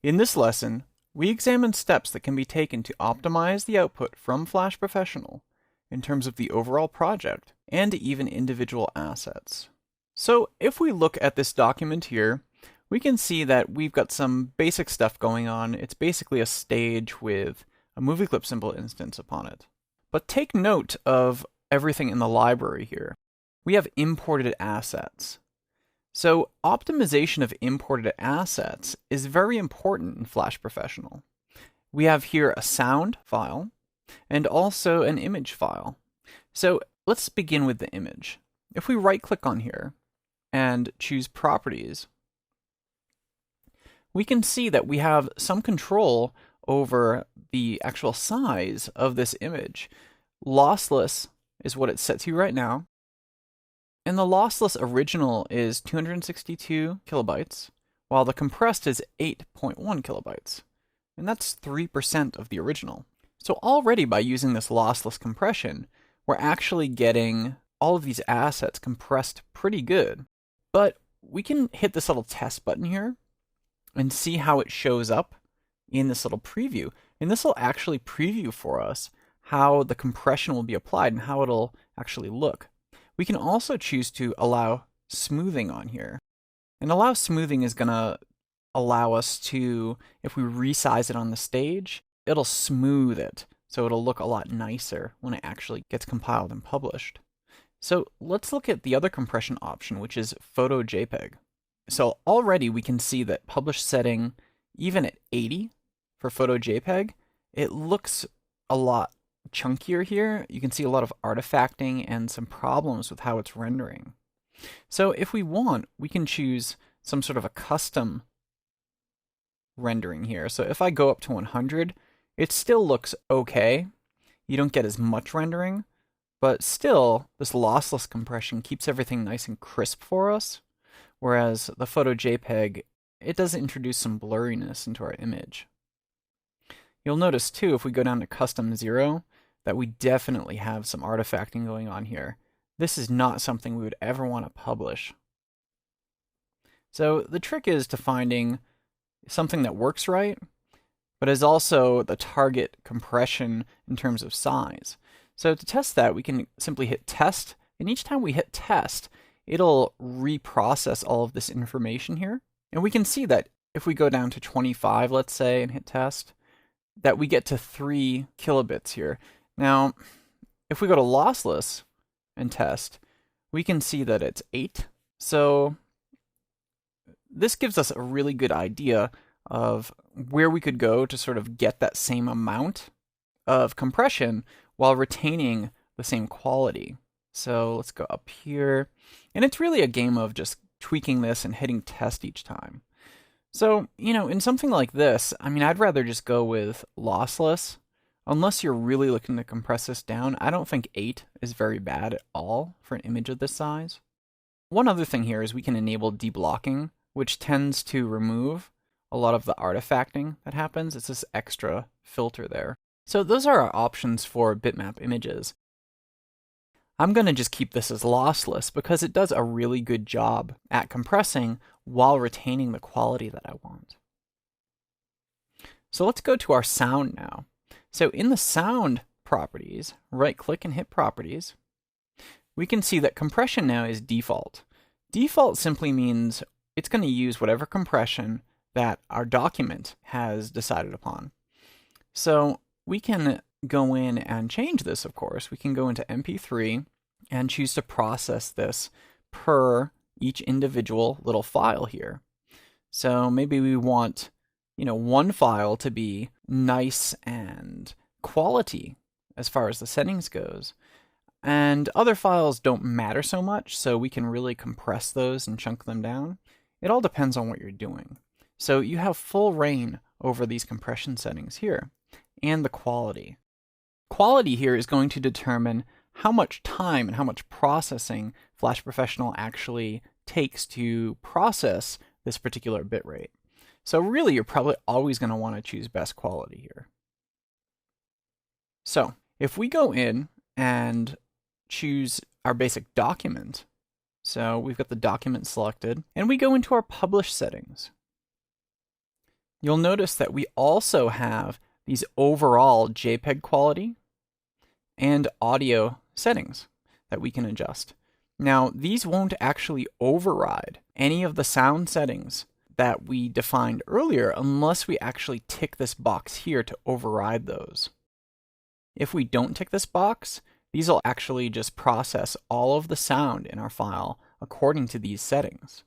In this lesson, we examine steps that can be taken to optimize the output from Flash Professional in terms of the overall project and even individual assets. So if we look at this document here, we can see that we've got some basic stuff going on. It's basically a stage with a movie clip symbol instance upon it. But take note of everything in the library here. We have imported assets. So optimization of imported assets is very important in Flash Professional. We have here a sound file and also an image file. So let's begin with the image. If we right click on here and choose properties, we can see that we have some control over the actual size of this image. Lossless is what it's set to right now. And the lossless original is 262 kilobytes, while the compressed is 8.1 kilobytes. And that's 3% of the original. So already by using this lossless compression, we're actually getting all of these assets compressed pretty good. But we can hit this little test button here and see how it shows up in this little preview. And this will actually preview for us how the compression will be applied and how it'll actually look. We can also choose to allow smoothing on here. And allow smoothing is going to allow us to, if we resize it on the stage, it'll smooth it. So it'll look a lot nicer when it actually gets compiled and published. So let's look at the other compression option, which is Photo JPEG. So already we can see that publish setting, even at 80 for Photo JPEG, it looks a lot chunkier here. You can see a lot of artifacting and some problems with how it's rendering. So if we want, we can choose some sort of a custom rendering here. So if I go up to 100, it still looks okay. You don't get as much rendering, but still this lossless compression keeps everything nice and crisp for us. Whereas the Photo JPEG, it does introduce some blurriness into our image. You'll notice too, if we go down to custom 0, that we definitely have some artifacting going on here. This is not something we would ever want to publish. So the trick is to finding something that works right, but is also the target compression in terms of size. So to test that, we can simply hit test, and each time we hit test, it'll reprocess all of this information here. And we can see that if we go down to 25, let's say, and hit test, that we get to 3 kilobits here. Now, if we go to lossless and test, we can see that it's 8. So this gives us a really good idea of where we could go to sort of get that same amount of compression while retaining the same quality. So let's go up here. And it's really a game of just tweaking this and hitting test each time. So, in something like this, I'd rather just go with lossless. Unless you're really looking to compress this down, I don't think 8 is very bad at all for an image of this size. One other thing here is we can enable deblocking, which tends to remove a lot of the artifacting that happens. It's this extra filter there. So those are our options for bitmap images. I'm going to just keep this as lossless because it does a really good job at compressing while retaining the quality that I want. So let's go to our sound now. So in the sound properties, right click and hit properties, we can see that compression now is default. Default simply means it's going to use whatever compression that our document has decided upon. So we can go in and change this, of course. We can go into MP3 and choose to process this per each individual little file here. So maybe we want, one file to be nice and quality as far as the settings goes. And other files don't matter so much, so we can really compress those and chunk them down. It all depends on what you're doing. So you have full reign over these compression settings here and the quality. Quality here is going to determine how much time and how much processing Flash Professional actually takes to process this particular bitrate. So really, you're probably always going to want to choose best quality here. So if we go in and choose our basic document, so we've got the document selected, and we go into our publish settings. you'll notice that we also have these overall JPEG quality and audio settings that we can adjust. Now, these won't actually override any of the sound settings that we defined earlier unless we actually tick this box here to override those. If we don't tick this box, these will actually just process all of the sound in our file according to these settings.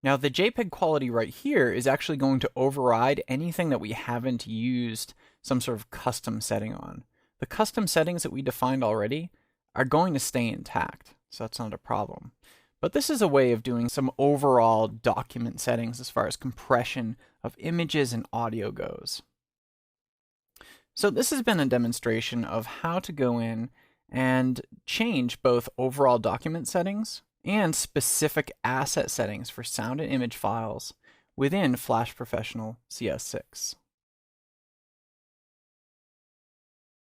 Now, the JPEG quality right here is actually going to override anything that we haven't used some sort of custom setting on. The custom settings that we defined already are going to stay intact, so that's not a problem. But this is a way of doing some overall document settings as far as compression of images and audio goes. So this has been a demonstration of how to go in and change both overall document settings and specific asset settings for sound and image files within Flash Professional CS6.